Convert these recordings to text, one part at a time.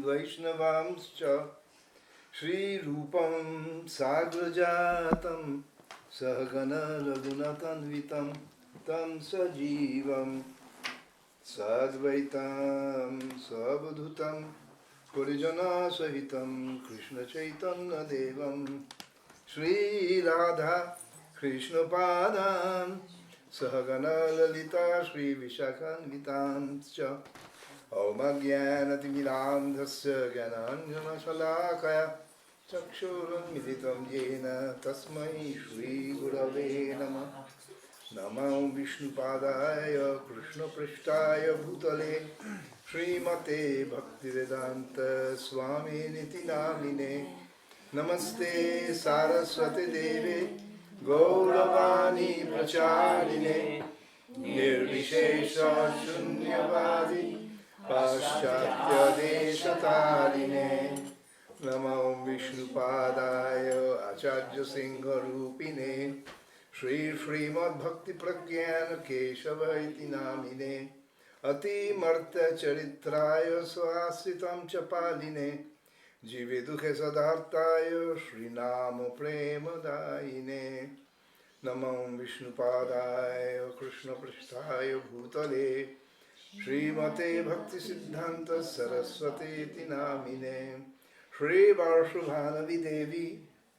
वैष्णवांश्च श्रीरूपं साग्रजातं सहगण रघुनाथान्वितं तं सजीवं साद्वैतं सावधूतं परिजनसहितं कृष्णचैतन्यदेवं श्रीराधा कृष्णपादान् सहगण ललिता श्रीविशाखान्वितांश्च औमज्ञानतिमिरान्धस्य ज्ञानाञ्जनशलाकया चक्षुरुन्मिलितं येन तस्मै श्रीगुरवे नमः। नमो विष्णुपादाय कृष्णपृष्ठाय भूतले श्रीमते भक्तिवेदान्त स्वामिनिति नामिने। नमस्ते सारस्वती देवे गौरवाणी प्रचारिणे निर्विशेष शून्यवादी पाश्चात्यदेशतारिणे। नमो विष्णुपादाय आचार्य सिंहरूपिणे श्री श्रीमद्भक्तिप्रज्ञान केशव इति नामिने। अतिमर्त्यचरित्राय स्वाश्रितं च पालिने जीवे दुखे सदार्ताय श्रीनाम प्रेमदायिने। नमो विष्णुपादाय कृष्णपृष्ठाय भूतले श्रीमते भक्तिसिद्धान्त सरस्वतीति नामिने। श्रीवासुभानवि देवी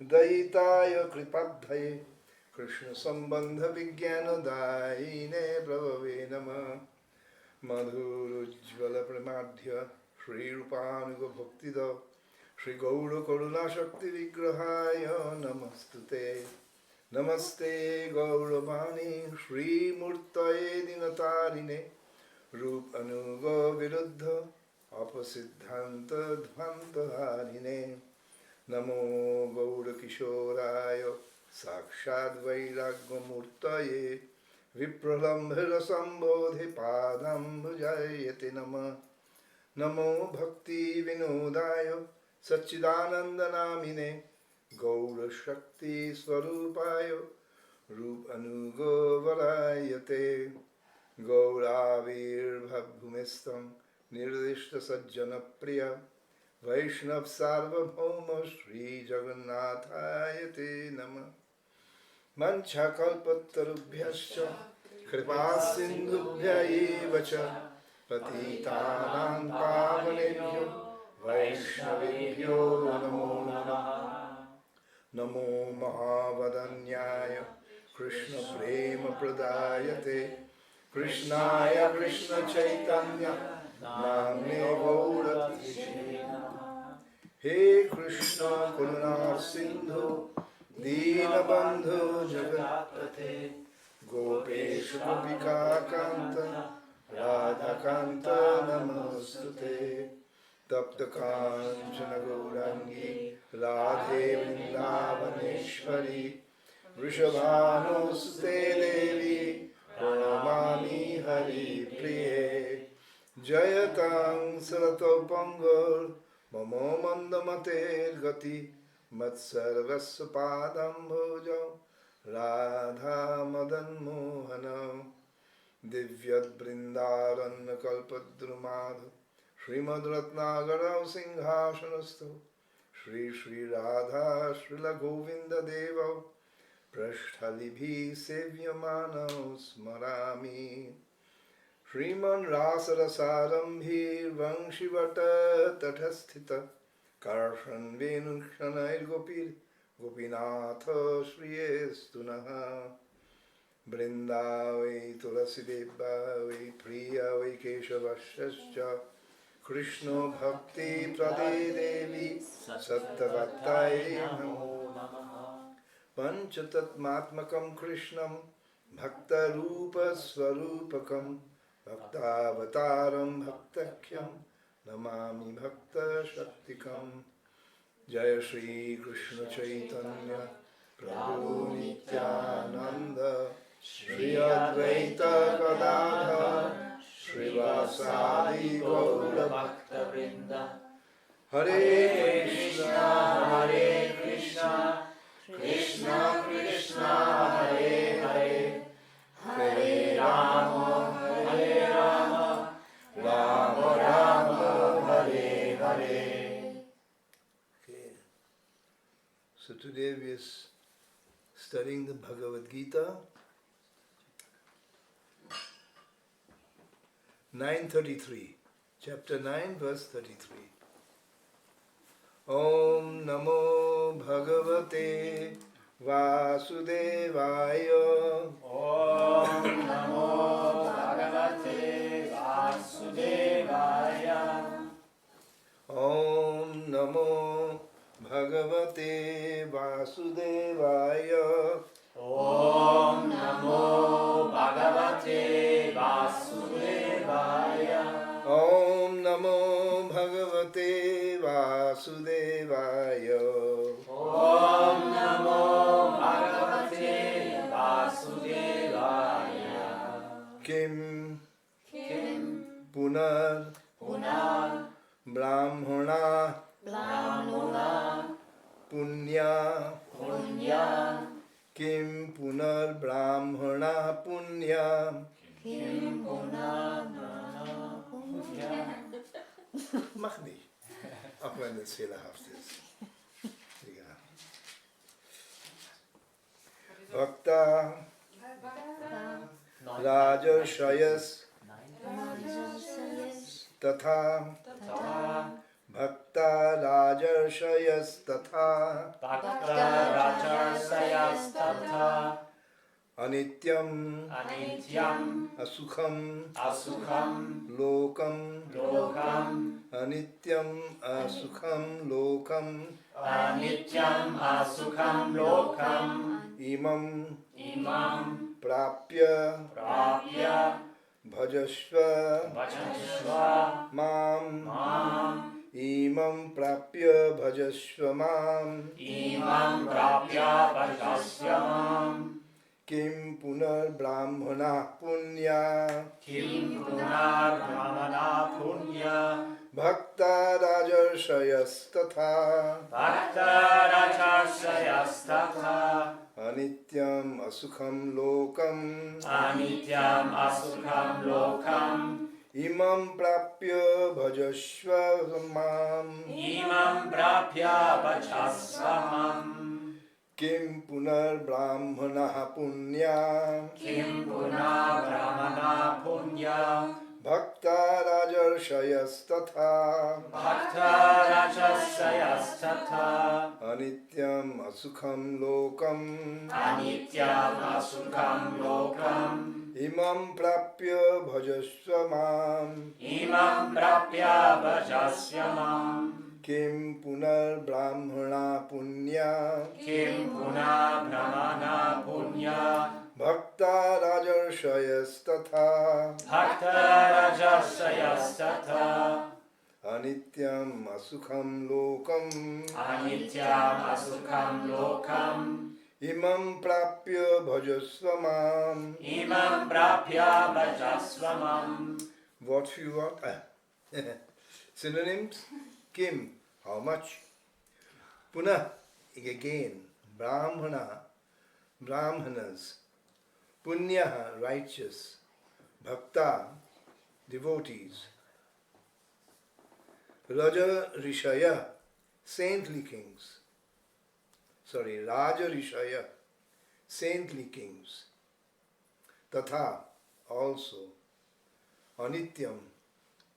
दयिताय कृपाब्धये कृष्ण संबंध विज्ञानदायिने प्रभवे नमः। मधुरोज्ज्वल प्रमाध्य श्रीरूपानुग भक्तिद श्री गौर करुणा शक्ति विग्रहाय नमस्तुते। नमस्ते गौरवाणी श्रीमूर्तये दीनतारिणे रूप अनुग विरुद्ध अपसिद्धांत ध्वान्तहारिणे। नमो गौरकिशोराय साक्षात् वैराग्यमूर्तये विप्रलम्भरसम्बोधि पादाम्बुजायते नमः। नमो भक्ति विनोदाय सच्चिदानन्दनामिने गौरशक्ति स्वरूपाय रूप अनुगो वरायते। गौराविर्भूमिस्थं निर्दिष्ट सज्जन प्रिय वैष्णव सार्वभौम श्री जगन्नाथाय ते नमः। मंछाकल्पतरुभ्यश्च कृपा सिन्धुभ्य एव च पतितानां पावनेभ्यो वैष्णवेभ्यो नमो नमः। नमो महावदन्याय कृष्ण प्रेम प्रदायते कृष्णाय कृष्ण चैतन्य नाम्ने गौरतिष्ठे। हे कृष्ण करुणा सिंधु दीनबंधु जगत्पते गोपेश गोपिका कांत राधाकांत नमोस्तुते। तप्त कांचन गौरांगी राधे वृंदावनेश्वरी वृषभानुसुते देवी प्रणमामि हरिप्रिये। जयतां सरतो पंगुर ममो मंदमतेर्गति मत्सर्वस्य पादाम्भोजौ राधा मदन मोहनौ। दिव्यवृन्दारण्यकल्पद्रुमाद श्रीमद्रत्नागरौ सिंहासनस्थौ श्री श्री राधा श्रीलगोविन्द देवौ पृष्ठलिभिः सेव्यमानौ स्मरामि। श्रीमन् रासरसारम्भिर्वंशिवटतटस्थित कर्षन् वेणुक्षणैर्गोपीनाथ श्रियेस्तु नः। वृन्दावै तुलसीदेवा वै प्रिया वै केशवश्च कृष्णो भक्तिप्रदे देवी सत्यवत्तायै नमो नमः। पंचतत्मात्मकं कृष्णं भक्तरूपस्वरूपकं भक्तावतारं भक्तख्यं नमामि भक्तशक्तिकं। जय श्री कृष्ण चैतन्य प्रभु नित्यानंद श्री अद्वैत गदाधर श्रीवासादि गौर भक्तवृंद। हरे Krishna Krishna Krishna Hare Hare Hare Ram Ram Ram Hare Hare. Hare. Okay. So today we are studying the Bhagavad Gita. 9:33, chapter 9, verse 33. Om Namo Bhagavate Vasudevaya. Om Namo Bhagavate Vasudevaya. Om Namo Bhagavate Vasudevaya. Om Namo Bhagavate Vasudevaya. Om Namo Bhagavate Vasudevaya. Om Namo Bhagavate Vasudevaya. Kim Punar Brahmana Punya Kim Punar Brahmana Punya. Mag niet. Auch wenn es fehlerhaft ist. Egal. Bhakta Rajarshayas Tatha Bhakta Rajarshayas Tatha Bhakta Rajarsayas Tatha Anityam Asukham Lokam Anityam Asukham Lokam Imam Prapya Bhajashva Mam Imam Prapya Bhajashva Mam Kim Punar Brahmana Punya Bhakta Rajarshayas Tatha Anityam Asukham Lokam Imam Prapya Bhajashva Mam Kim Punar Brahmana Punya Bhakta Rajarshayas Tatha Anityam Asukham Lokam Imam Prapya Bhajashva Mam Kim Punar Brahmana Punya Bhakta Rajarshayas Tatha Anityam Asukham Lokam Imam Prapya Bhajasva Mam What you want? Synonyms? Kim, how much? Punah, again. Brahmanas. Punyaha, righteous. Bhakta, devotees. Raja Rishaya, saintly kings. Raja Rishaya, saintly kings. Tatha, also. Anityam,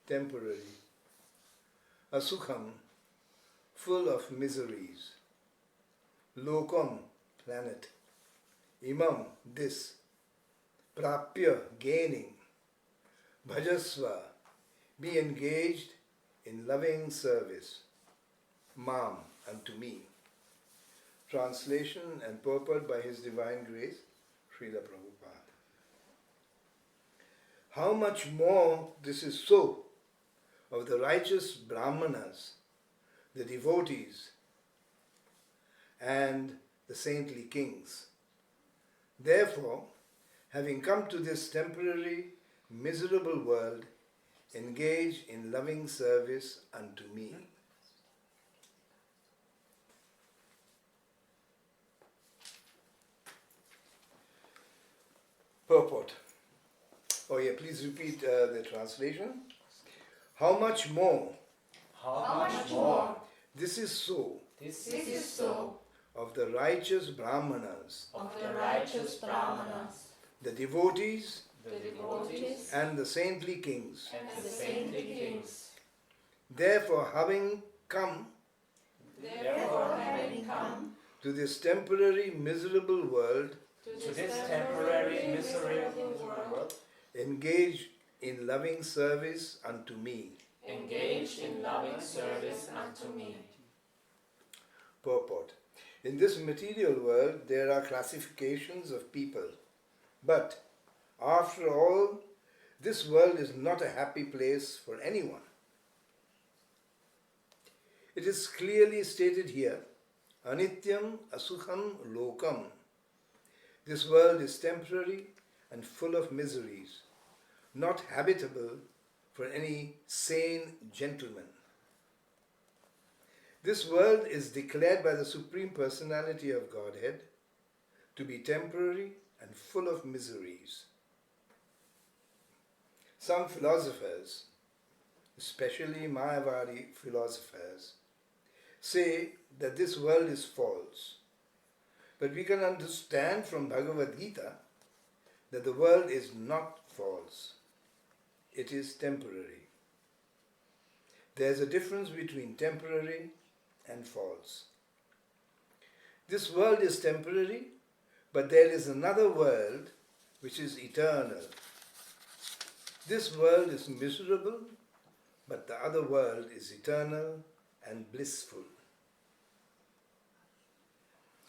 temporary. Asukham, full of miseries. Lokam, planet. Imam, this. Prapya, gaining. Bhajasva, be engaged in loving service. Mam, unto me. Translation and purport by His Divine Grace, Srila Prabhupada. How much more this is so of the righteous Brahmanas, the devotees, and the saintly kings. Therefore, having come to this temporary, miserable world, engage in loving service unto me. Purport. Oh yeah, please repeat the translation. How much more How much more? This is so This is so of the righteous Brahmanas, of the righteous Brahmanas, the devotees, the devotees, and the saintly kings. and the saintly kings. Therefore, having come Therefore, having come to this temporary miserable world, to this temporary miserable world, engage in loving service unto me. engaged in loving service unto me. Purport. In this material world, there are classifications of people. But, after all, this world is not a happy place for anyone. It is clearly stated here, Anityam Asukham Lokam. This world is temporary and full of miseries, not habitable for any sane gentleman. This world is declared by the Supreme Personality of Godhead to be temporary and full of miseries. Some philosophers, especially Mayavadi philosophers, say that this world is false. But we can understand from Bhagavad Gita that the world is not false. It is temporary. There is a difference between temporary and false. This world is temporary, but there is another world which is eternal. This world is miserable, but the other world is eternal and blissful.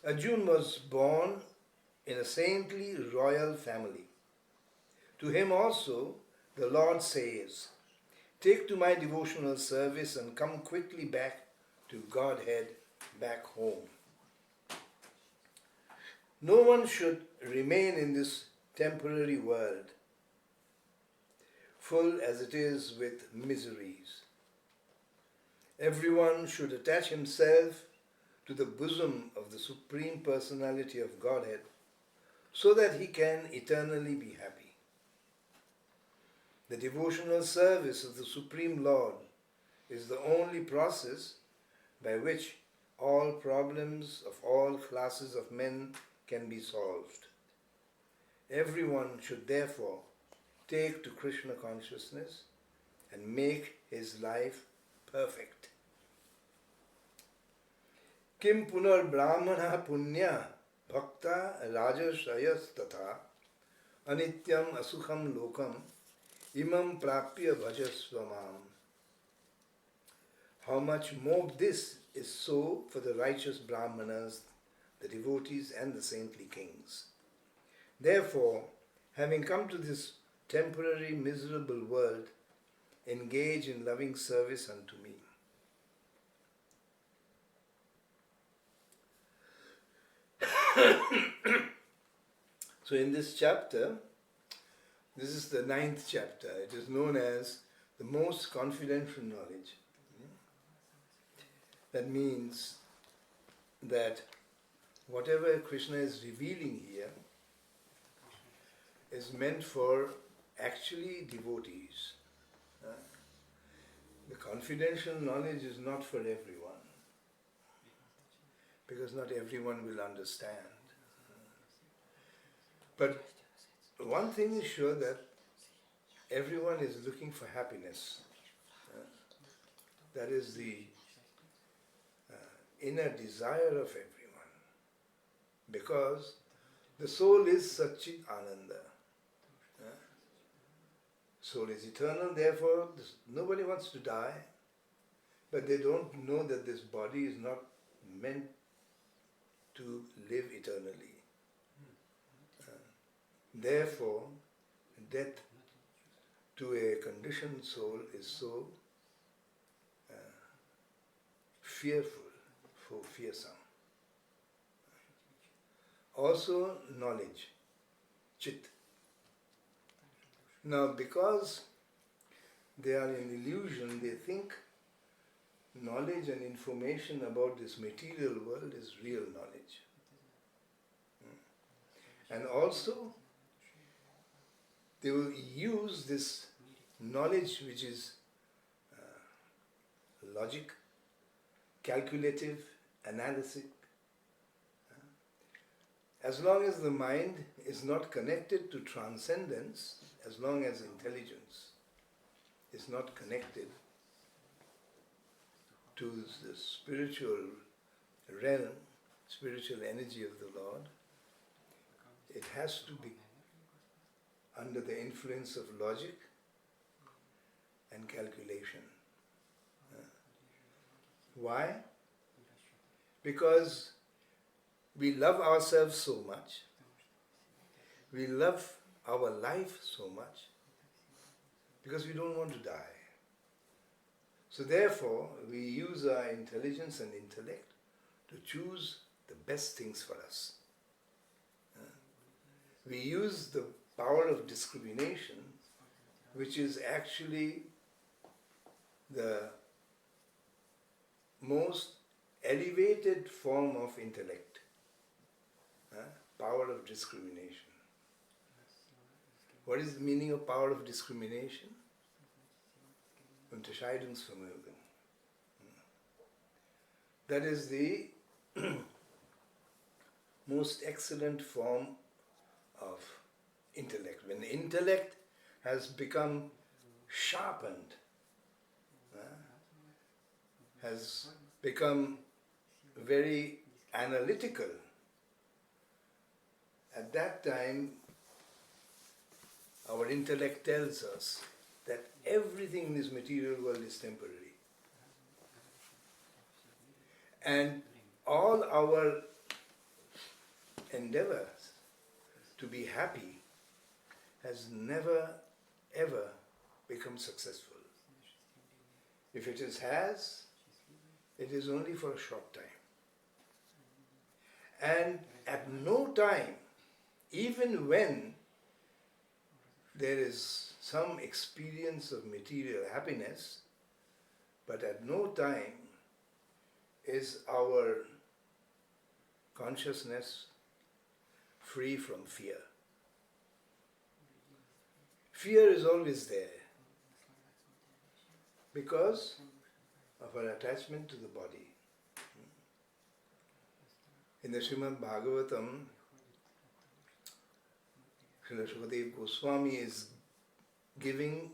Arjuna was born in a saintly royal family. To him also the Lord says, "Take to my devotional service and come quickly back to Godhead, back home." No one should remain in this temporary world, full as it is with miseries. Everyone should attach himself to the bosom of the Supreme Personality of Godhead so that he can eternally be happy. The devotional service of the Supreme Lord is the only process by which all problems of all classes of men can be solved. Everyone should therefore take to Krishna consciousness and make his life perfect. Kim punar brahmana punya bhakta rajashayas tatha anityam asukham lokam imam prapya bhajasvamam. How much more this is so for the righteous brahmanas, the devotees and the saintly kings. Therefore, having come to this temporary miserable world, engage in loving service unto me. So in this chapter, this is the 9th chapter. It is known as the most confidential knowledge. That means that whatever Krishna is revealing here is meant for actually devotees. The confidential knowledge is not for everyone, because not everyone will understand. But one thing is sure, that everyone is looking for happiness. That is the inner desire of everyone, because the soul is Satchit Ananda. Soul is eternal, therefore nobody wants to die, but they don't know that this body is not meant to live eternally. Therefore, death to a conditioned soul is so fearsome. Also, knowledge, chit. Now, because they are in illusion, they think knowledge and information about this material world is real knowledge. And also, they will use this knowledge which is logic, calculative, analytic. As long as the mind is not connected to transcendence, as long as intelligence is not connected to the spiritual realm, spiritual energy of the Lord, it has to be under the influence of logic and calculation. Why? Because we love ourselves so much, we love our life so much, because we don't want to die. So therefore, we use our intelligence and intellect to choose the best things for us. We use the power of discrimination, which is actually the most elevated form of intellect. Power of discrimination. What is the meaning of power of discrimination? Unterscheidungsvermögen. That is the most excellent form of intellect. When intellect has become sharpened, has become very analytical, at that time our intellect tells us that everything in this material world is temporary. And all our endeavors to be happy has never ever become successful. If it has, it is only for a short time. And at no time, even when there is some experience of material happiness, but at no time is our consciousness free from fear. Fear is always there because of our attachment to the body. In the Srimad Bhagavatam, Srila Sukadeva Goswami is giving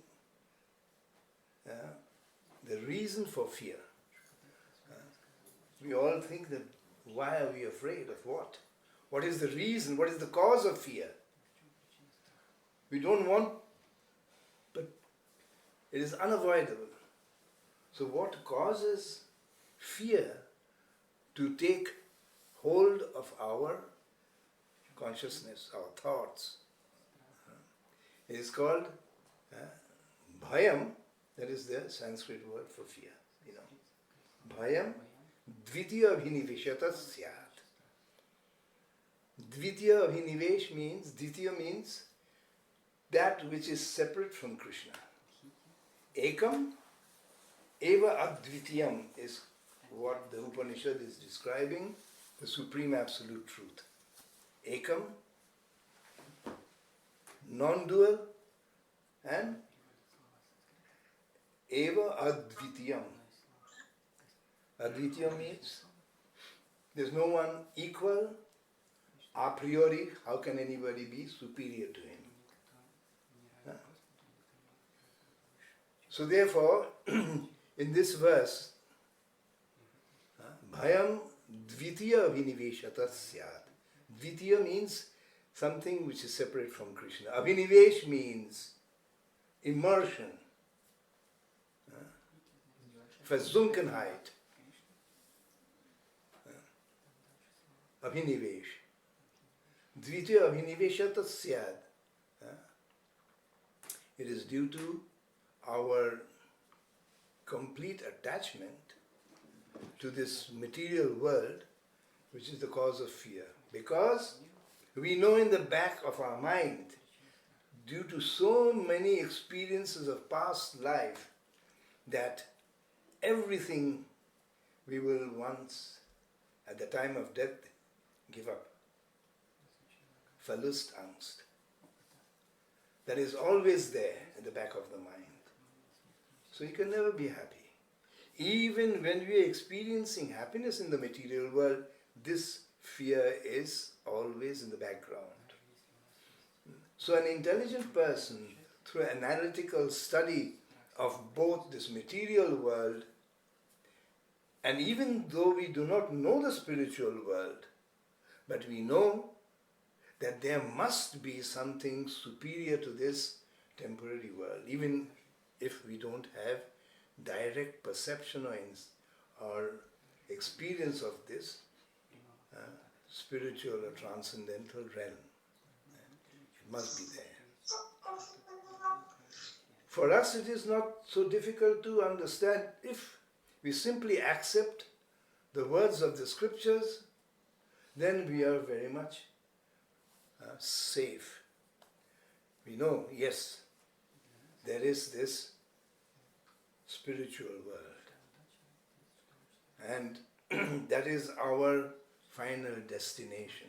the reason for fear. We all think that why are we afraid of what? What is the reason? What is the cause of fear? We don't want, but it is unavoidable. So what causes fear to take hold of our consciousness, our thoughts? It is called bhayam, that is the Sanskrit word for fear. You know, bhayam dvitiya abhiniveshata syat. Dvitiya abhinivesh means, dvitiya means that which is separate from Krishna. Ekam eva advitiyam is what the Upanishad is describing, the supreme absolute truth. Ekam, non-dual, and eva advitiyam. Advitiyam means there's no one equal, a priori, how can anybody be superior to him? So therefore, in this verse, bhayam dvitiya abhiniveshata syat. Dvitiya means something which is separate from Krishna. Abhinivesh means immersion, Versunkenheit. Abhinivesh. Dvitiya abhiniveshata syat. It is due to our complete attachment to this material world, which is the cause of fear. Because we know in the back of our mind, due to so many experiences of past life, that everything we will once, at the time of death, give up. Verlustangst. That is always there in the back of the mind. So you can never be happy. even when we are experiencing happiness in the material world, this fear is always in the background. So an intelligent person, through analytical study of both this material world, and even though we do not know the spiritual world, but we know that there must be something superior to this temporary world, even if we don't have direct perception or experience of this spiritual or transcendental realm. It must be there. For us it is not so difficult to understand if we simply accept the words of the scriptures, then we are very much safe. We know, yes, there is this spiritual world, and that is our final destination.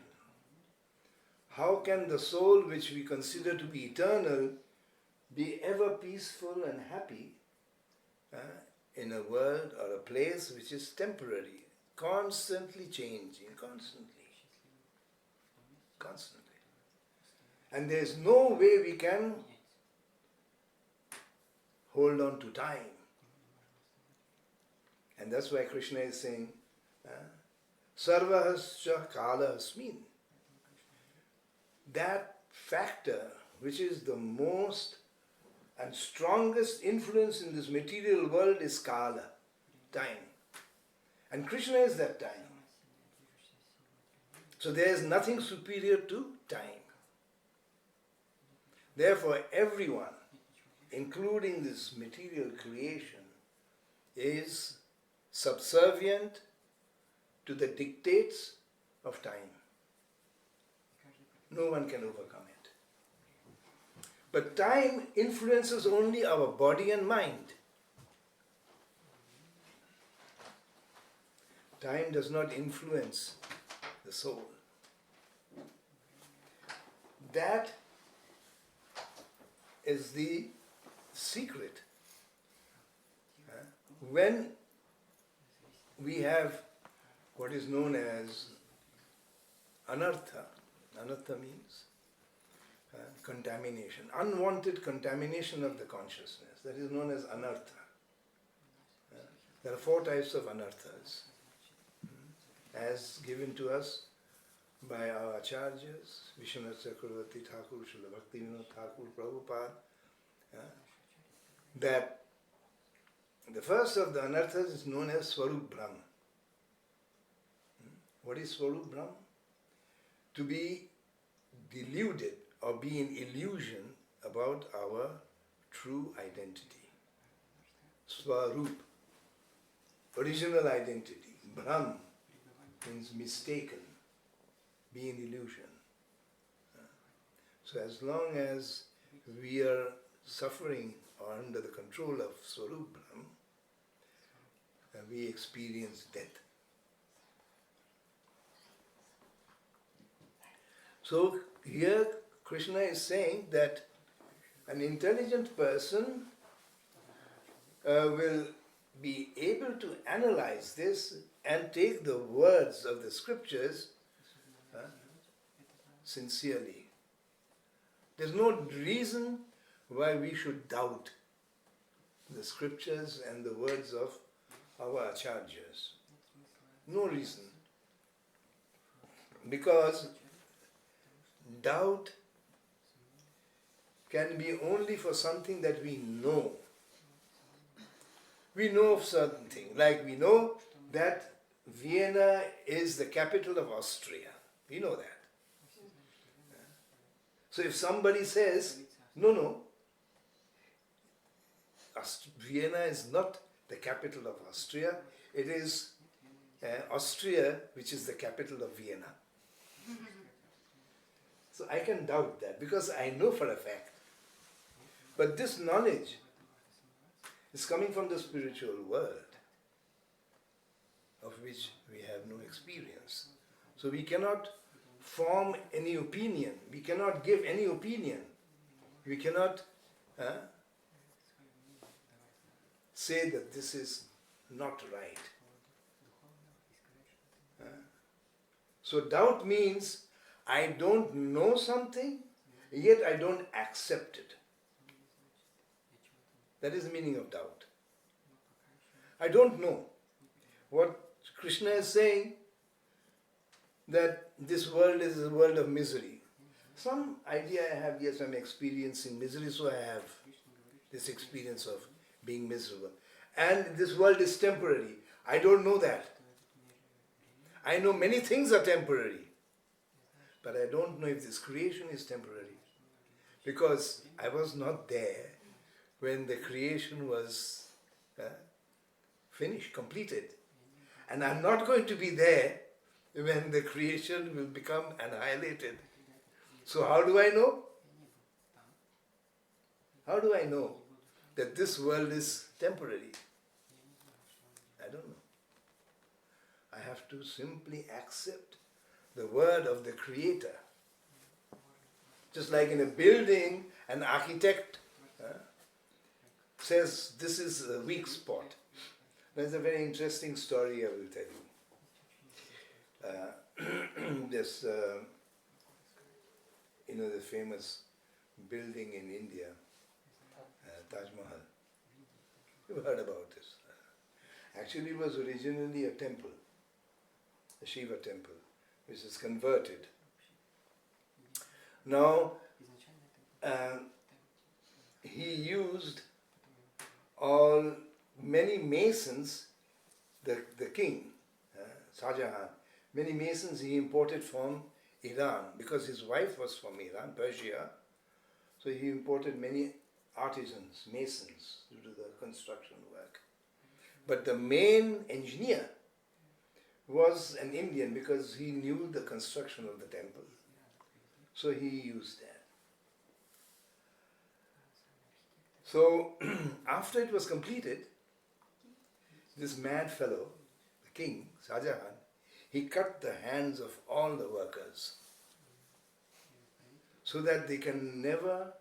How can the soul which we consider to be eternal be ever peaceful and happy in a world or a place which is temporary, constantly changing, constantly? And there is no way we can hold on to time. And that's why Krishna is saying, Sarvahascha kala asmin. That factor which is the most and strongest influence in this material world is kala, time. And Krishna is that time. So there is nothing superior to time. Therefore, everyone, including this material creation, is subservient to the dictates of time. No one can overcome it. But time influences only our body and mind. Time does not influence the soul. That is the secret. When we have what is known as anartha, anartha means contamination, unwanted contamination of the consciousness, that is known as anartha. There are 4 types of anarthas, as given to us by our acharyas, Vishwanath Chakravarti Thakur, Srila Bhaktivinoda Thakur, Prabhupada, that the first of the anarthas is known as Swarup Brahm. What is Swarup Brahm? To be deluded or be in illusion about our true identity. Swarup, original identity. Brahm means mistaken, be in illusion. So as long as we are suffering or under the control of Swarup Brahm, we experience death. So here Krishna is saying that an intelligent person will be able to analyze this and take the words of the scriptures sincerely. There's no reason why we should doubt the scriptures and the words of our acharyas. No reason. Because doubt can be only for something that we know. We know of certain things, like we know that Vienna is the capital of Austria. We know that. So if somebody says, no, Vienna is not the capital of Austria, it is Austria which is the capital of Vienna. So I can doubt that because I know for a fact. But this knowledge is coming from the spiritual world, of which we have no experience. So we cannot form any opinion. We cannot give any opinion. We cannot say that this is not right. So doubt means I don't know something, yet I don't accept it. That is the meaning of doubt. I don't know. What Krishna is saying, that this world is a world of misery. Some idea I have, yes, I'm experiencing misery, so I have this experience of being miserable. And this world is temporary. I don't know that. I know many things are temporary, but I don't know if this creation is temporary, because I was not there when the creation was finished, completed. And I'm not going to be there when the creation will become annihilated. So how do I know? How do I know that this world is temporary? I don't know. I have to simply accept the word of the Creator. Just like in a building, an architect says this is a weak spot. There's a very interesting story I will tell you. This, the famous building in India, Taj Mahal. You've heard about this. Actually, it was originally a temple, a Shiva temple, which is converted. Now, he used many masons, the king, Shah Jahan, many masons he imported from Iran, because his wife was from Iran, Persia. So he imported many artisans, masons, to do the construction work. But the main engineer was an Indian, because he knew the construction of the temple. So he used that. So after it was completed, this mad fellow, the king, Shah Jahan, he cut the hands of all the workers so that they can never,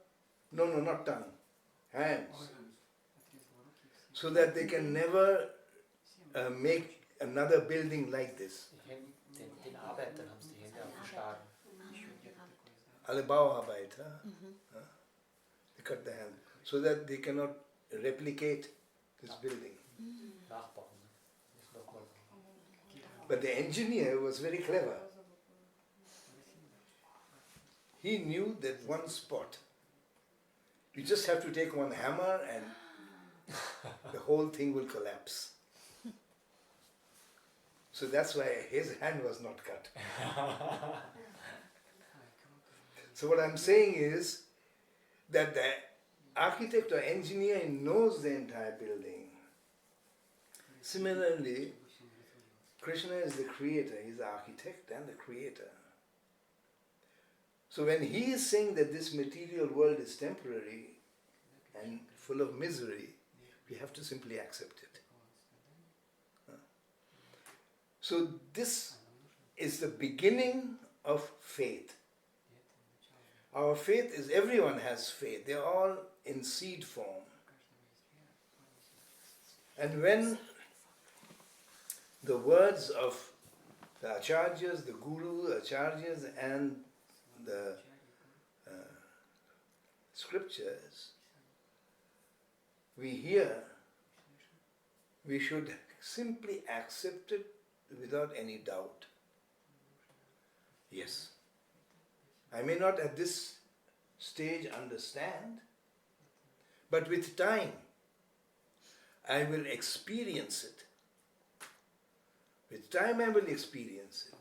not tongue, hands, so that they can never make another building like this. Den Arbeitern haben sie die Hände aufgeschlagen. Alle Bauarbeiter, they cut the hand so that they cannot replicate this building. Nachbauen. But the engineer was very clever. He knew that one spot, you just have to take one hammer and the whole thing will collapse. So that's why his hand was not cut. So what I'm saying is that the architect or engineer knows the entire building. Similarly, Krishna is the creator, he's the architect and the creator. So when he is saying that this material world is temporary and full of misery, we have to simply accept it. So this is the beginning of faith. Our faith is, everyone has faith, they're all in seed form. And when the words of the acharyas, the guru, acharyas, and the scriptures we hear, we should simply accept it without any doubt. Yes, I may not at this stage understand, but with time I will experience it. With time I will experience it.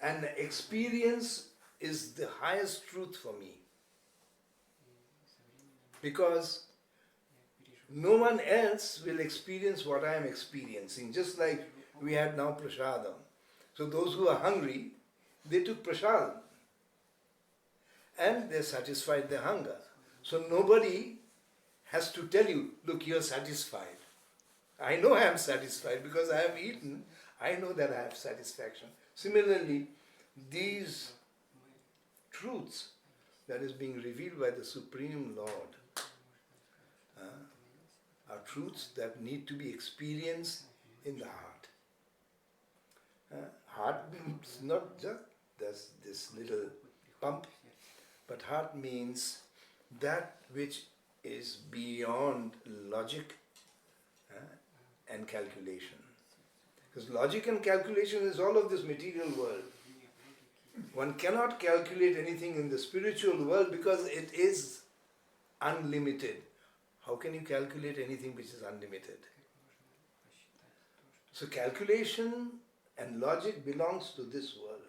And experience is the highest truth for me. Because no one else will experience what I am experiencing. Just like we had now prasadam. So those who are hungry, they took prasadam. And they satisfied their hunger. So nobody has to tell you, look, you're satisfied. I know I am satisfied because I have eaten. I know that I have satisfaction. Similarly, these truths that is being revealed by the Supreme Lord are truths that need to be experienced in the heart. Heart means not just this little pump, but heart means that which is beyond logic and calculation. Because logic and calculation is all of this material world. One cannot calculate anything in the spiritual world because it is unlimited. How can you calculate anything which is unlimited? So calculation and logic belongs to this world.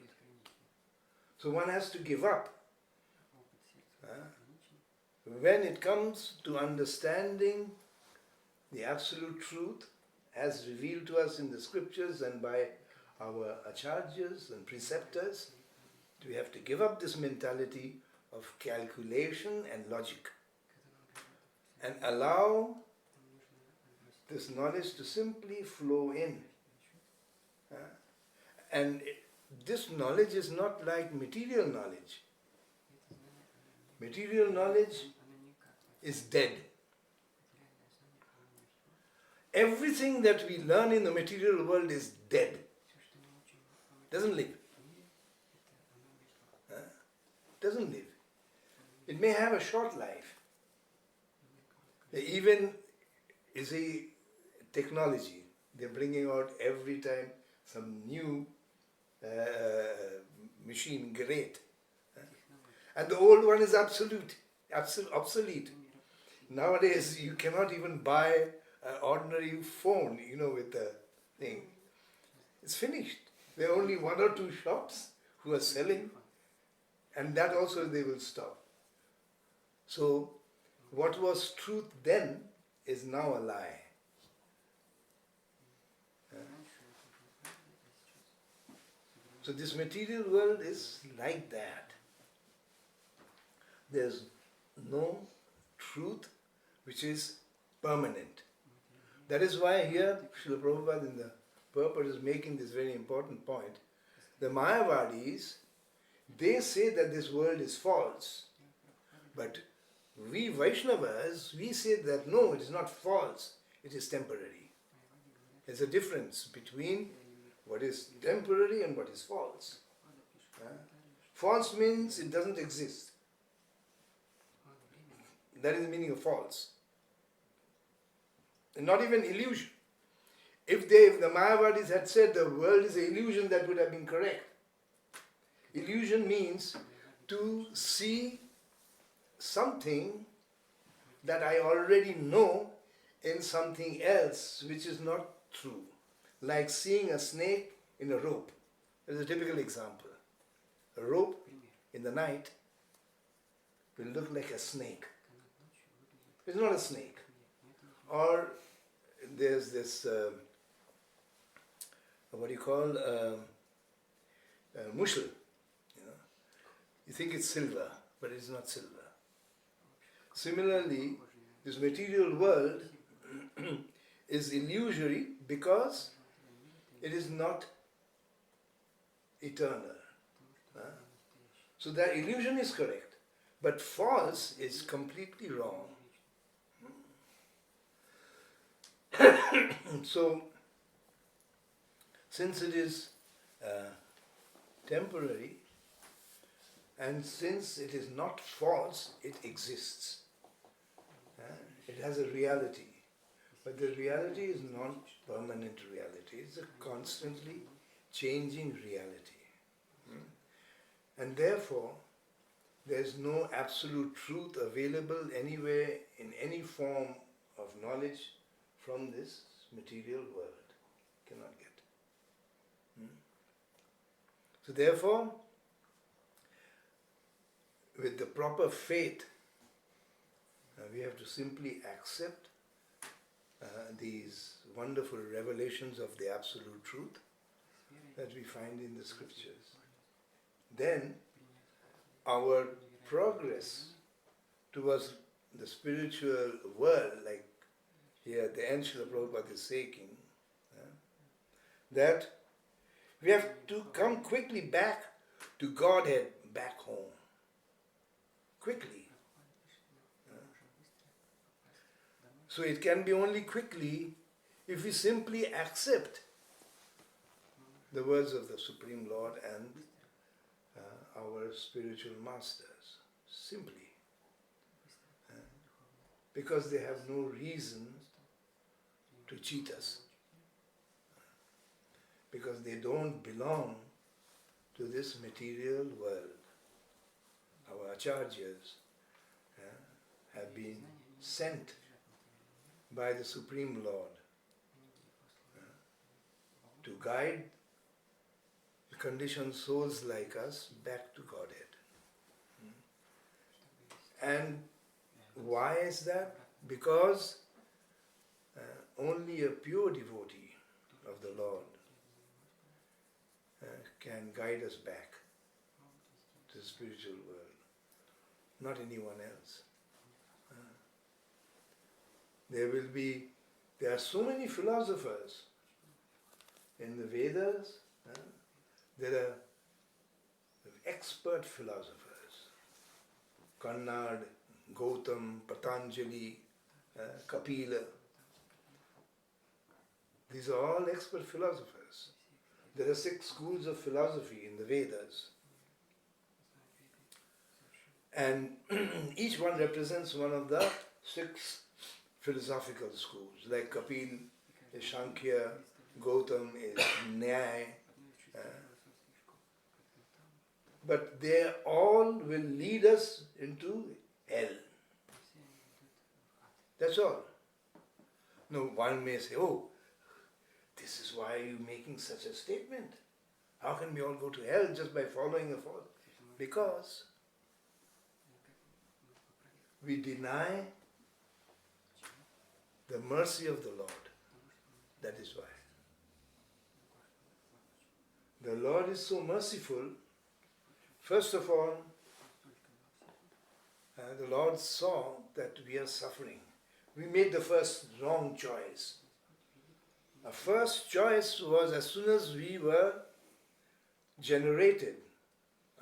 So one has to give up. When it comes to understanding the absolute truth as revealed to us in the scriptures and by our acharyas and preceptors, we have to give up this mentality of calculation and logic and allow this knowledge to simply flow in. And this knowledge is not like material knowledge. Material knowledge is dead. Everything that we learn in the material world is dead. Doesn't live. Doesn't live. It may have a short life. Even, you see, technology, they're bringing out every time some new machine, great. And the old one is obsolete. Nowadays, you cannot even buy an ordinary phone, with the thing. It's finished. There are only one or two shops who are selling, and that also they will stop. So, what was truth then is now a lie. So this material world is like that. There's no truth which is permanent. That is why here Srila Prabhupada in the purport is making this very important point. The Mayavadis, they say that this world is false. But we Vaishnavas, we say that no, it is not false, it is temporary. There's a difference between what is temporary and what is false. False means it doesn't exist. That is the meaning of false. And not even illusion. If the Mayavadis had said the world is an illusion, that would have been correct. Illusion means to see something that I already know in something else which is not true. Like seeing a snake in a rope. That is a typical example. A rope in the night will look like a snake. It's not a snake. Or there's this, mushel. You think it's silver, but it's not silver. Similarly, this material world is illusory because it is not eternal. So that illusion is correct, but false is completely wrong. So, since it is temporary, and since it is not false, it exists. It has a reality. But the reality is not permanent reality. It's a constantly changing reality. And therefore, there is no absolute truth available anywhere in any form of knowledge from this material world. Cannot get. So therefore, with the proper faith, we have to simply accept these wonderful revelations of the absolute truth that we find in the scriptures. Then our progress towards the spiritual world, like here the end Srila Prabhupada is saying, that we have to come quickly back to Godhead, back home. Quickly. So it can be only quickly if we simply accept the words of the Supreme Lord and our spiritual masters. Simply. Because they have no reason to cheat us. Because they don't belong to this material world. Our acharyas have been sent by the Supreme Lord to guide the conditioned souls like us back to Godhead. And why is that? Because only a pure devotee of the Lord can guide us back to the spiritual world, not anyone else. There are so many philosophers in the Vedas. There are expert philosophers. Kannad, Gautam, Patanjali, Kapila. These are all expert philosophers. There are 6 schools of philosophy in the Vedas. And each one represents one of the 6 philosophical schools. Like Kapil is Sankhya, Gautam is Nyaya. But they all will lead us into hell. That's all. No, one may say, oh, this is why you're making such a statement. How can we all go to hell just by following a fault? Because we deny the mercy of the Lord. That is why. The Lord is so merciful. First of all, the Lord saw that we are suffering. We made the first wrong choice. Our first choice was as soon as we were generated,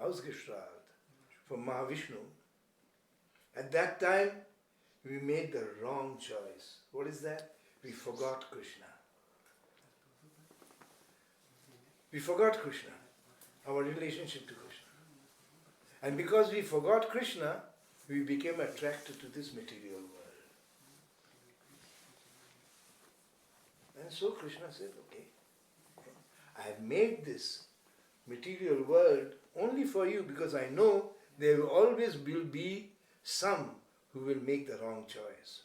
ausgestrahlt from Mahavishnu. At that time, we made the wrong choice. What is that? We forgot Krishna. We forgot Krishna, our relationship to Krishna. And because we forgot Krishna, we became attracted to this material world. And so Krishna said, okay, I have made this material world only for you because I know there will always be some who will make the wrong choice.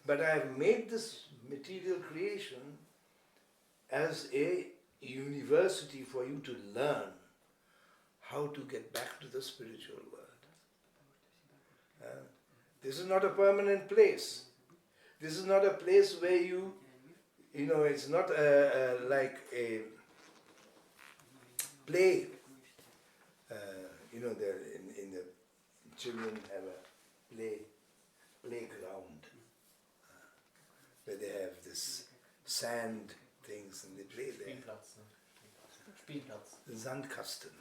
But I have made this material creation as a university for you to learn how to get back to the spiritual world. This is not a permanent place. This is not a place where it's not like a play. In the children have a playground where they have this sand things and they play there. Spielplatz. Sandkasten.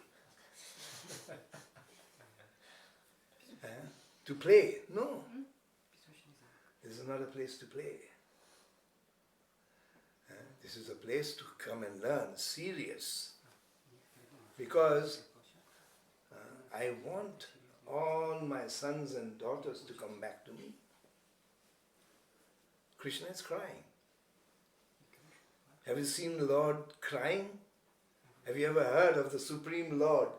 To play? No. This is not a place to play. This is a place to come and learn, serious. Because I want all my sons and daughters to come back to me. Krishna is crying. Have you seen the Lord crying? Have you ever heard of the Supreme Lord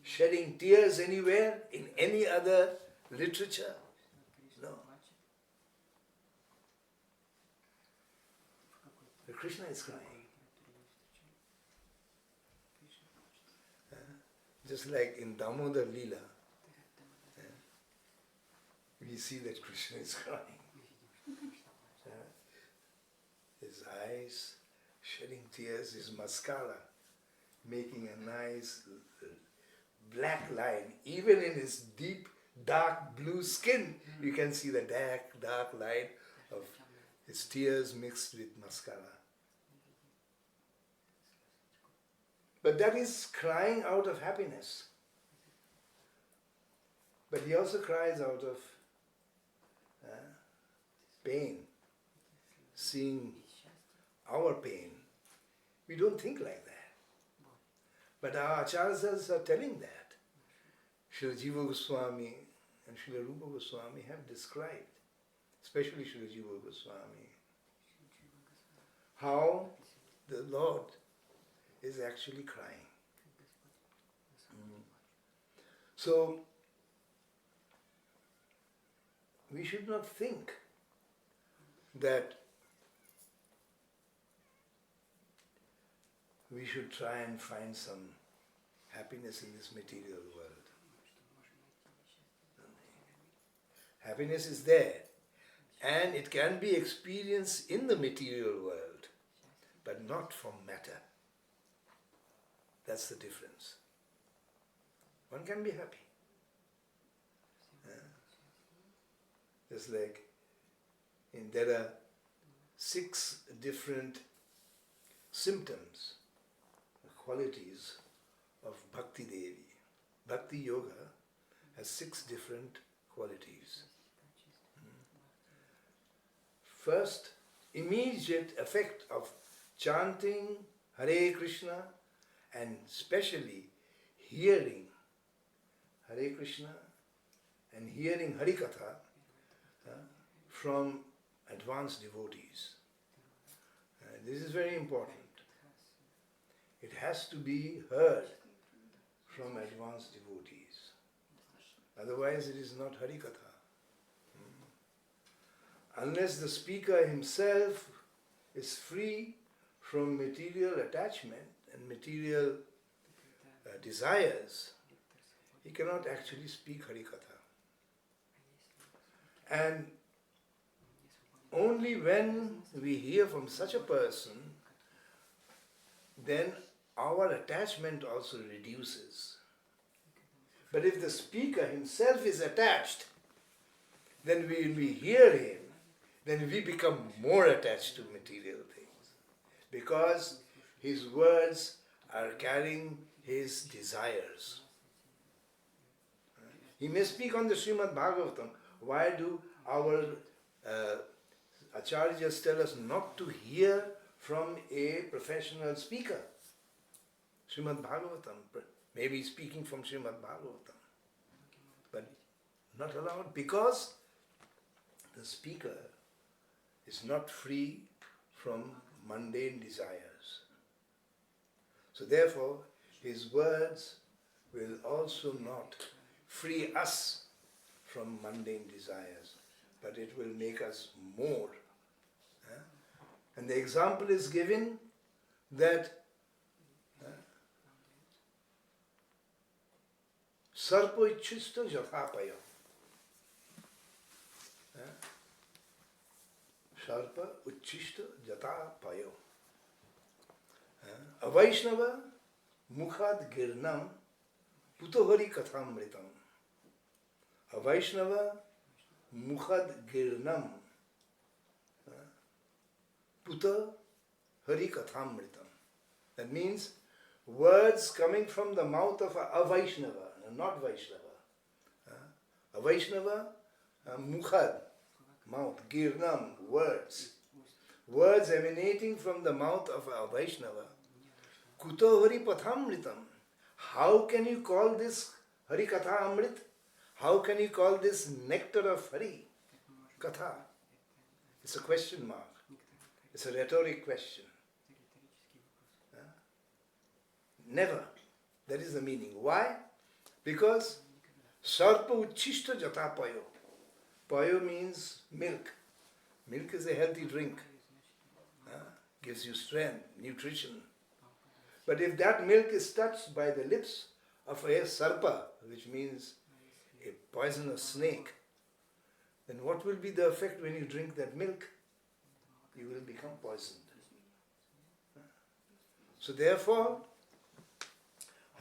shedding tears anywhere in any other literature? No. But Krishna is crying. Just like in Damodar Leela, we see that Krishna is crying. His eyes shedding tears, his mascara making a nice black line. Even in his deep, dark blue skin, you can see the dark line of his tears mixed with mascara. But that is crying out of happiness. But he also cries out of pain, seeing our pain, we don't think like that. But our acharyas are telling that. Srila Jiva Goswami and Srila Rupa Goswami have described, especially Srila Jiva Goswami, how the Lord is actually crying. So, we should not think that we should try and find some happiness in this material world. Happiness is there, and it can be experienced in the material world, but not from matter. That's the difference. One can be happy. Just like there are 6 different symptoms, qualities of Bhakti Devi. Bhakti Yoga has 6 different qualities. First, immediate effect of chanting Hare Krishna and especially hearing Hare Krishna and hearing Harikatha from advanced devotees. This is very important. It has to be heard from advanced devotees. Otherwise it is not Harikatha. Unless the speaker himself is free from material attachment and material desires, he cannot actually speak Harikatha. And only when we hear from such a person, then our attachment also reduces. But if the speaker himself is attached, then when we hear him, then we become more attached to material things. Because his words are carrying his desires. He may speak on the Srimad Bhagavatam. Why do our acharyas tell us not to hear from a professional speaker? Srimad Bhagavatam, maybe speaking from Srimad Bhagavatam, but not allowed because the speaker is not free from mundane desires. So therefore, his words will also not free us from mundane desires, but it will make us more. And the example is given that Sarpa Uchchista Jathapaya. Sarpa Uchchista Jathapaya. Avaishnava Mukhad Girnam Putohari Kathamritam. Avaishnava Mukhad Girnam Puta Hari Kathamritam. That means words coming from the mouth of a Vaishnava, not Vaishnava. A Vaishnava, Mukhad, mouth, Girnam, words. Words emanating from the mouth of a Vaishnava. Kuto Hari Pathamritam. How can you call this Hari Katha Amrit? How can you call this nectar of Hari Katha? It's a question mark. It's a rhetoric question. Never. That is the meaning. Why? Because Sarpa Uchchista Jata Payo. Payo means milk. Milk is a healthy drink. Gives you strength, nutrition. But if that milk is touched by the lips of a sarpa, which means a poisonous snake, then what will be the effect when you drink that milk? You will become poisoned. So therefore,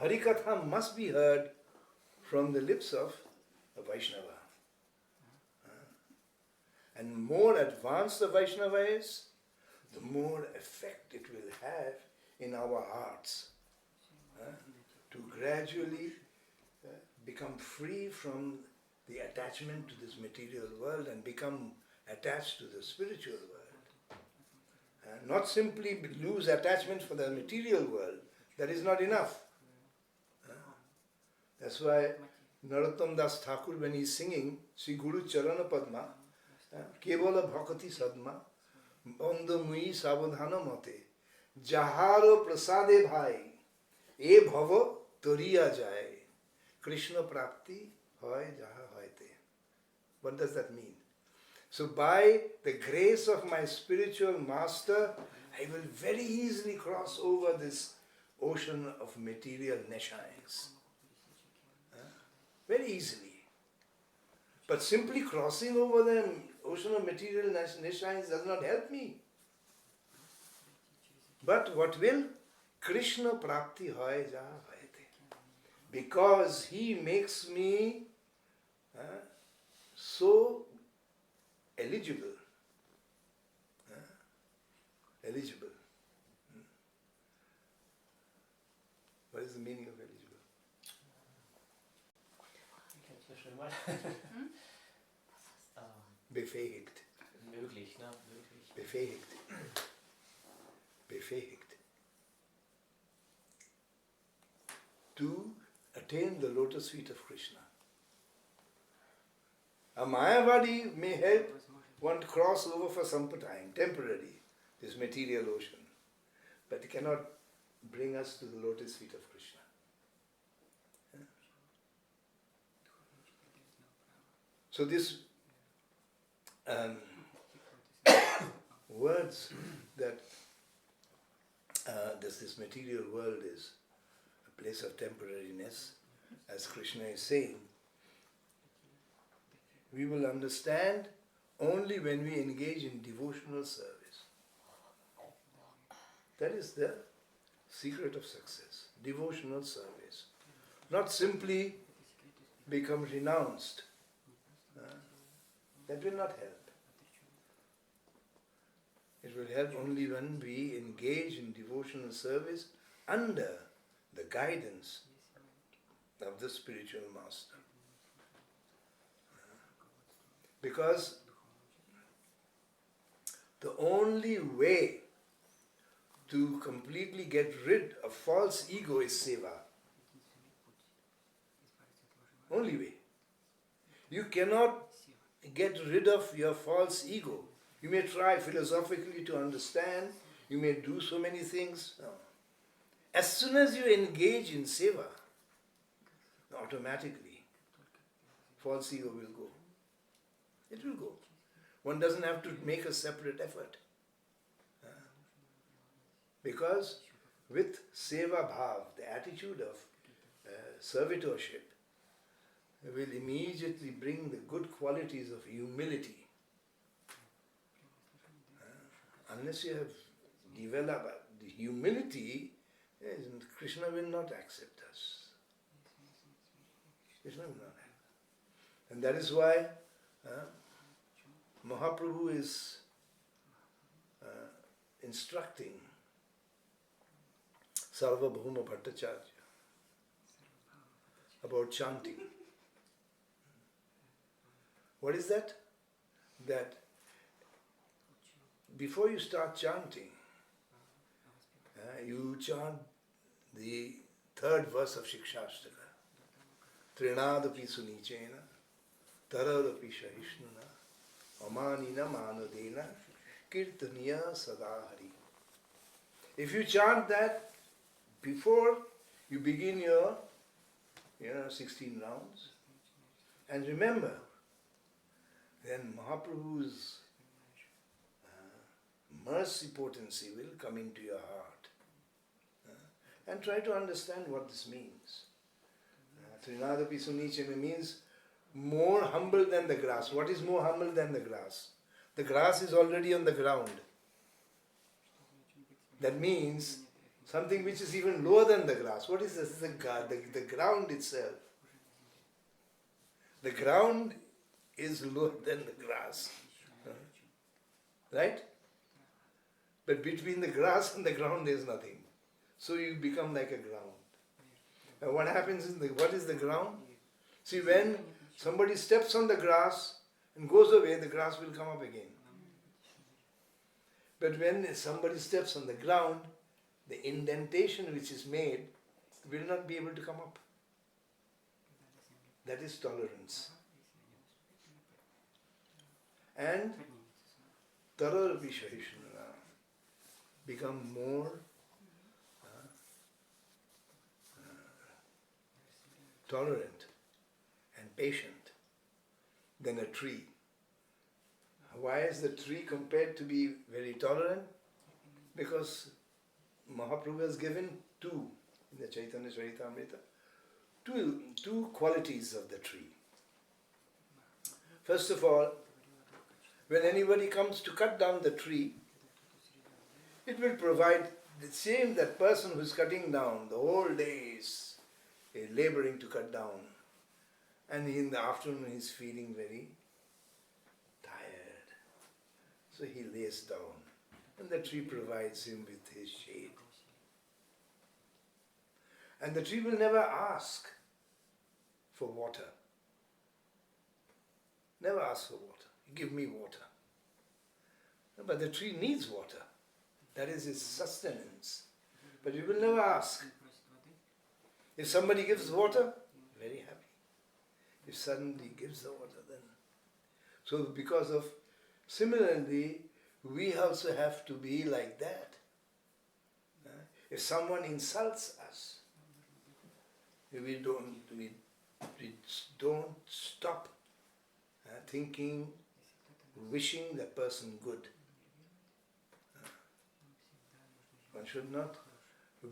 Harikatha must be heard from the lips of a Vaishnava. And more advanced the Vaishnava is, the more effect it will have in our hearts. To gradually become free from the attachment to this material world and become attached to the spiritual world. Not simply lose attachment for the material world. That is not enough. That's why Narottam Das Thakur, when he is singing Sri Guru Charana Padma, Kevala Bhakati Sadma, Onda Mui Sabadhana Mate, Jaharo Prasade Bhai, E Bhava Toriya Jai, Krishna Prapti Hoy Jaha Hoyte. What does that mean? So by the grace of my spiritual master, I will very easily cross over this ocean of material nescience. Very easily. But simply crossing over the ocean of material nescience does not help me. But what will? Krishna Prapti Hoy Jaha Hoyte. Because he makes me so eligible. Eligible. What is the meaning of eligible? Befähigt. Möglich, ne? Möglich. Befähigt. Befähigt. To attain the lotus feet of Krishna. A Mayavadi may help one cross over for some time, temporary, this material ocean. But it cannot bring us to the lotus feet of Krishna. So this words that this material world is a place of temporariness, as Krishna is saying, we will understand only when we engage in devotional service. That is the secret of success, devotional service. Not simply become renounced. That will not help. It will help only when we engage in devotional service under the guidance of the spiritual master. Because the only way to completely get rid of false ego is seva. Only way. You cannot get rid of your false ego. You may try philosophically to understand, you may do so many things. No. As soon as you engage in seva, automatically false ego will go. It will go. One doesn't have to make a separate effort. Because with seva bhav, the attitude of servitorship, will immediately bring the good qualities of humility. Unless you have developed the humility, Krishna will not accept us. Krishna will not accept. And that is why Mahaprabhu is instructing Sarvabhavana Bhattacharya about chanting. What is that? That before you start chanting, you chant the third verse of Shikshashtaka. Trinadapi sunichena, taradapi shahishnuna, amanina manodena, kirtaniya sadahari. If you chant that before you begin your 16 rounds, and remember, then Mahaprabhu's mercy potency will come into your heart. And try to understand what this means. Trinadapi sunichena means more humble than the grass. What is more humble than the grass? The grass is already on the ground. That means something which is even lower than the grass. What is this? The ground itself. The ground is lower than the grass. Right? But between the grass and the ground there is nothing. So you become like a ground. And what happens what is the ground? See, when somebody steps on the grass, and goes away, the grass will come up again. But when somebody steps on the ground, the indentation which is made will not be able to come up. That is tolerance. And tarar vishahishnana, become more tolerant and patient than a tree. Why is the tree compared to be very tolerant? Because Mahaprabhu has given two, in the Chaitanya Charitamrita, two qualities of the tree. First of all, when anybody comes to cut down the tree, it will provide the same, that person who is cutting down, the whole day is laboring to cut down, and in the afternoon he is feeling very tired. So he lays down, and the tree provides him with his shade. And the tree will never ask for water. Never ask for water. Give me water. But the tree needs water. That is its sustenance. But it will never ask. If somebody gives water, very happy. If suddenly gives the water, then. So because of, similarly, we also have to be like that. If someone insults us, we don't stop thinking, wishing that person good. One should not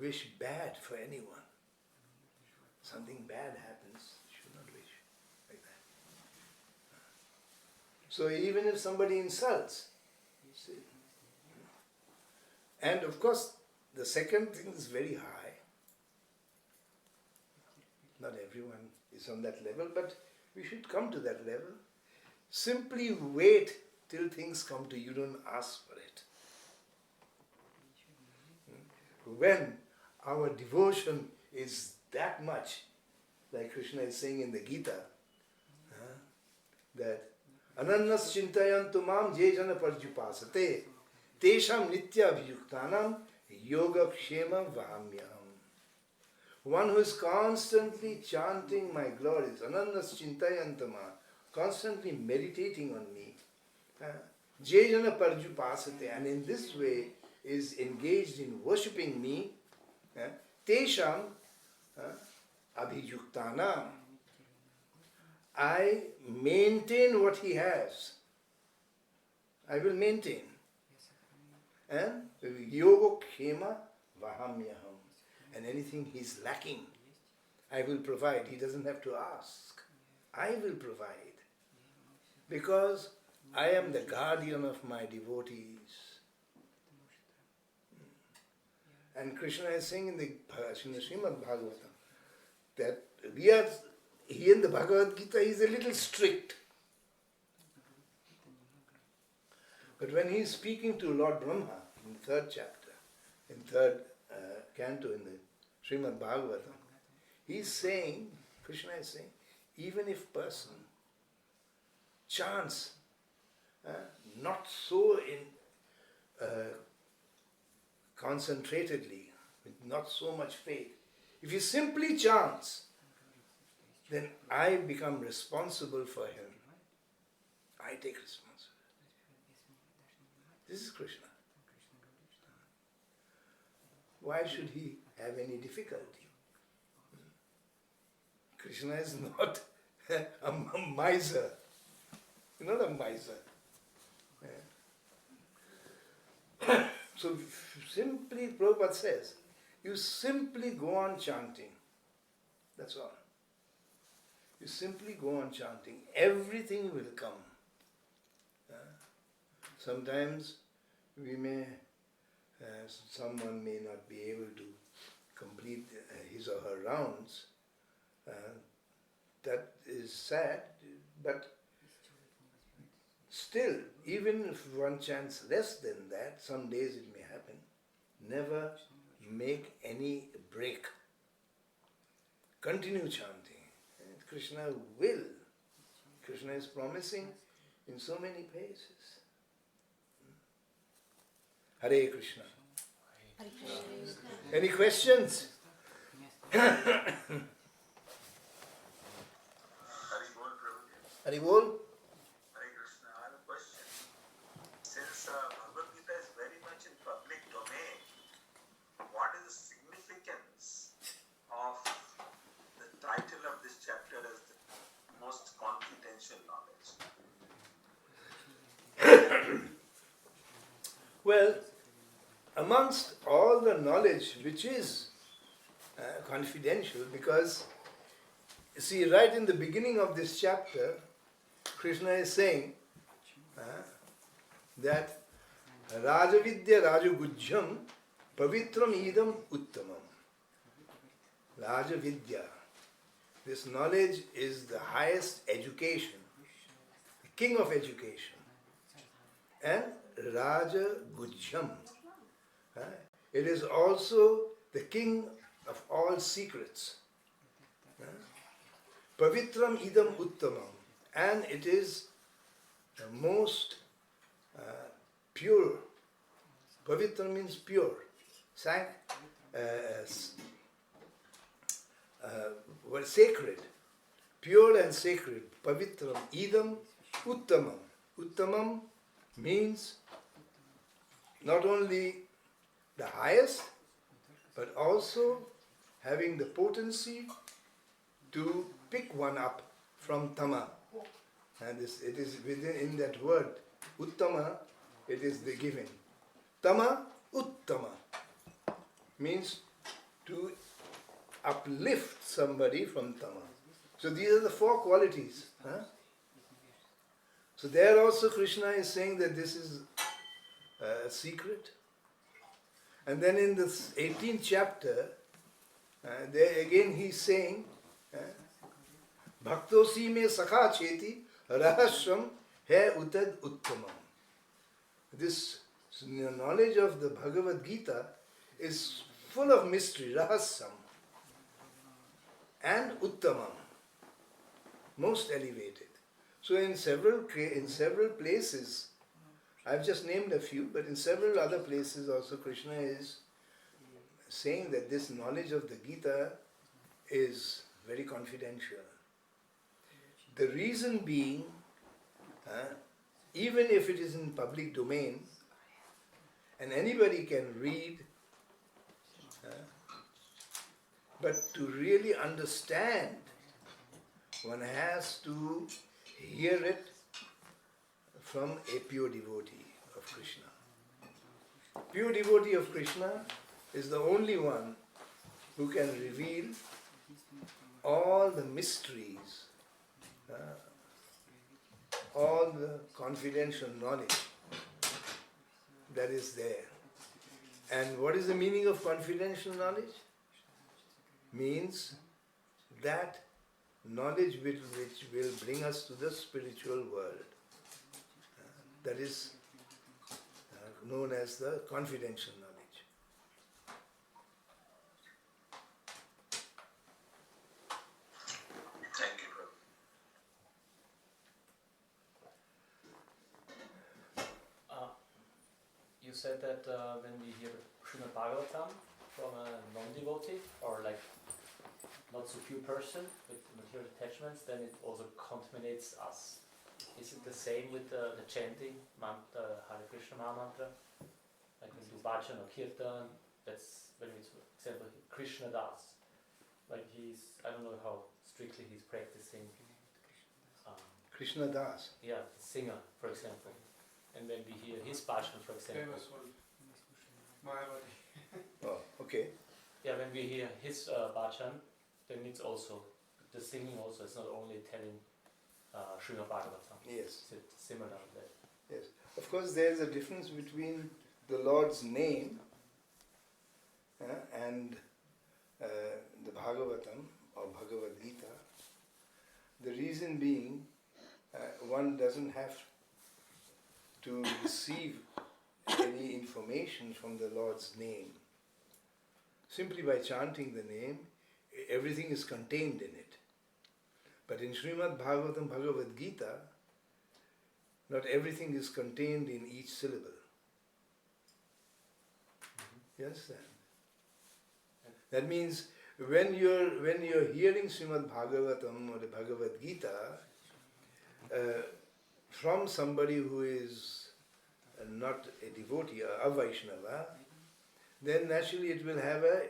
wish bad for anyone. Something bad happens, should not wish like that. So even if somebody insults, see, and of course the second thing is very high. Not everyone is on that level, but we should come to that level. Simply wait till things come to you, don't ask for it. When our devotion is that much, like Krishna is saying in the Gita, that anannas chintayantu mam je jana parjupasate tesham nitya abhiyuktanam yoga kshema vahamyam. One who is constantly chanting my glories, anannas chintayantama, constantly meditating on me, je jana parjupasate, and in this way is engaged in worshipping me, tesham abhijuktanam, I maintain what he has. I will maintain. And yoga kshema vahamyaham. And anything he's lacking, I will provide. He doesn't have to ask. I will provide. Because I am the guardian of my devotees. And Krishna is saying in the Srimad Bhagavatam that he in the Bhagavad Gita is a little strict. But when he is speaking to Lord Brahma in the third chapter, in third canto in the Srimad Bhagavatam, he is saying, Krishna is saying, even if person chants not so concentratedly, with not so much faith, if he simply chants, then I become responsible for him. I take responsibility. This is Krishna. Why should he have any difficulty? Krishna is not a miser. Not a miser. So simply, Prabhupada says, you simply go on chanting. That's all. You simply go on chanting. Everything will come. Sometimes someone may not be able to complete his or her rounds. That is sad, but still, even if one chants less than that, some days it may happen, never make any break. Continue chanting. Krishna will. Krishna is promising, in so many places. Hare Krishna. Any questions? Hari Bol, Prabhuji. Haribol? Hare Krishna. I have a question. Since Bhagavad Gita is very much in public domain, what is the significance of the title of this chapter as the most confidential knowledge? Well, amongst all the knowledge which is confidential, because you see, right in the beginning of this chapter, Krishna is saying that Rajavidya Rajagujjam Pavitram Idam Uttamam. Rajavidya, this knowledge is the highest education, the king of education. And Rajagujjam, it is also the king of all secrets. Pavitram idam uttamam, and it is the most pure. Pavitra means pure, sacred, pure and sacred. Pavitram idam uttamam. Uttamam means not only the highest, but also having the potency to pick one up from tama. And it is within in that word, uttama, it is the giving. Tama, uttama, means to uplift somebody from tama. So these are the four qualities. So there also Krishna is saying that this is a secret. And then in this 18th chapter, there again he is saying, Bhaktosi me sakha cheti rahasram hai utad uttamam. This knowledge of the Bhagavad Gita is full of mystery, rahasam, and uttamam, most elevated. So in several places, I've just named a few, but in several other places also Krishna is saying that this knowledge of the Gita is very confidential. The reason being, even if it is in public domain, and anybody can read, but to really understand, one has to hear it from a pure devotee of Krishna. Pure devotee of Krishna is the only one who can reveal all the mysteries, all the confidential knowledge that is there. And what is the meaning of confidential knowledge? Means that knowledge which will bring us to the spiritual world. That is known as the confidential knowledge. Thank you, Prabhu. You said that when we hear Srimad Bhagavatam from a non-devotee or like not so pure person with material attachments, then it also contaminates us. Is it the same with the chanting Hare Krishna Maha Mantra? Like when we do bhajan or kirtan, that's when it's, for example, Krishna Das. Like I don't know how strictly he's practicing. Krishna Das. Yeah, the singer, for example. And when we hear his bhajan, for example. Oh, okay. Yeah, when we hear his bhajan, then it's also, the singing also, it's not only telling Srimad Bhagavatam. Yes. Is it similar to that? Yes. Of course, there is a difference between the Lord's name and the Bhagavatam or Bhagavad Gita. The reason being, one doesn't have to receive any information from the Lord's name. Simply by chanting the name, everything is contained in it. But in Srimad Bhagavatam, Bhagavad Gita, Not everything is contained in each syllable. You understand? That means when you're hearing Srimad Bhagavatam or the Bhagavad Gita from somebody who is not a devotee or a Vaishnava, then naturally it will have a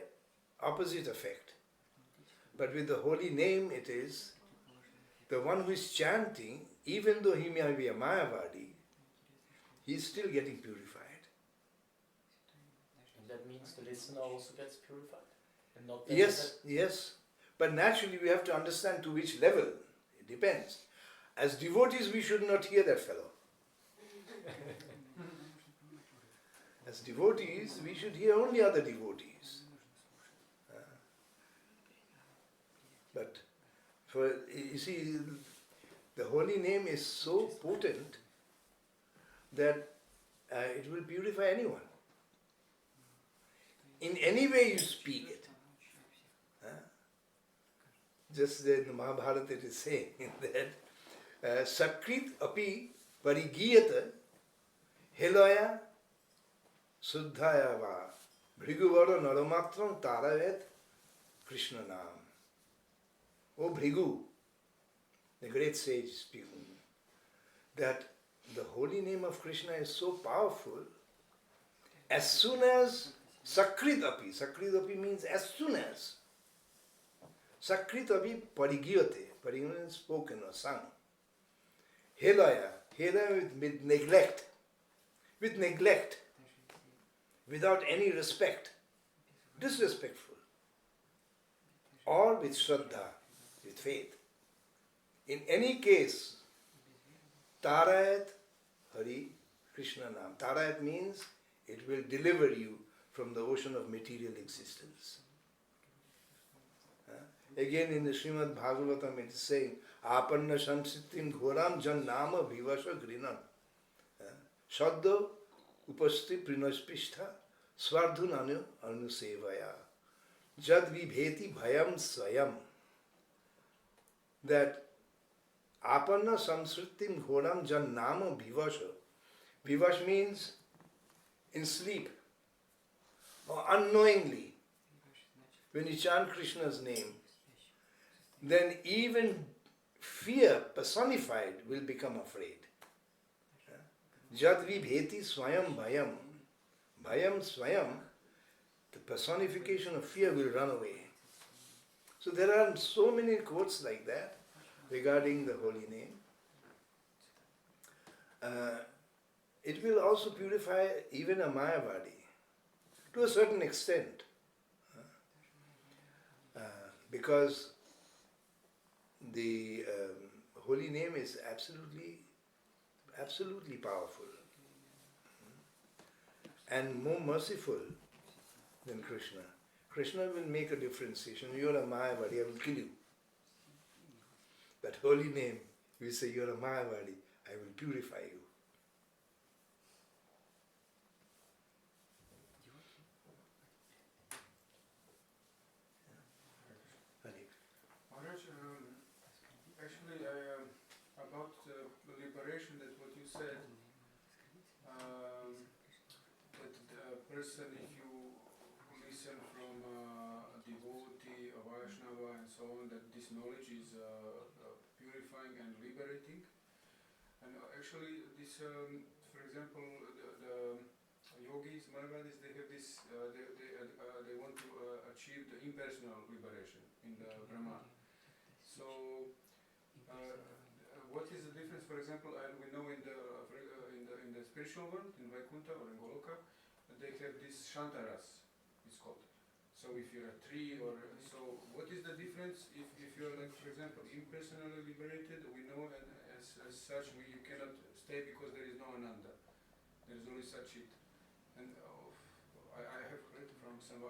opposite effect. But with the holy name it is, the one who is chanting, even though he may be a Mayavadi, he is still getting purified. And that means the listener also gets purified? And not Yes. But naturally we have to understand to which level. It depends. As devotees we should not hear that fellow. As devotees we should hear only other devotees. But you see, the holy name is so potent that it will purify anyone. In any way you speak it. Just in the Mahabharata it is saying that Sakrit api parigiyata helaya suddhaya va bhriguvara naramatram taravet Krishna nam. O Bhrigu, the great sage speaking, that the holy name of Krishna is so powerful, as soon as Sakrit api means as soon as, Sakrit api parigiyate, parigiyate means spoken or sung, helaya with neglect, without any respect, disrespectful, or with shraddha, with faith. In any case, Tarayat Hari Krishna Nam. Tarayat means it will deliver you from the ocean of material existence. Again in the Srimad Bhagavatam it is saying, Apanna Samsittim Ghoram Jan Nama Bhivasha Grinan. Shadda Upasti Prinaspishta Swardhun Anusevaya. Jad Vibheti Bhayam Swayam. That Apanna Samsritim Ghoram Jan Nama Bhivasha. Bhivash means in sleep or unknowingly. When you chant Krishna's name, then even fear personified will become afraid. Jad vibheti swayam bhayam. Bhayam swayam, the personification of fear will run away. So there are so many quotes like that regarding the holy name. It will also purify even a Mayavadi to a certain extent. Because the holy name is absolutely powerful and more merciful than Krishna. Krishna will make a differentiation. You are a Mayavadi, I will kill you. But holy name, we say you are a Mayavadi, I will purify you. Maharaj, actually, about liberation, that what you said, that the person, if you listen from a devotee, a Vaishnava, and so on, that this knowledge is purifying and liberating. And actually, this, for example, the yogis, Mayavadis, they have this, they want to achieve the impersonal liberation in the Brahman. So, what is the difference? For example, we know in the spiritual world, in Vaikuntha or in Goloka, they have this Shantaras, it's called. So, if you're a tree or so, what is the difference if you're, like, for example, impersonally liberated? We know, and as such, you cannot stay because there is no Ananda. There is only Satchit. And I have heard from some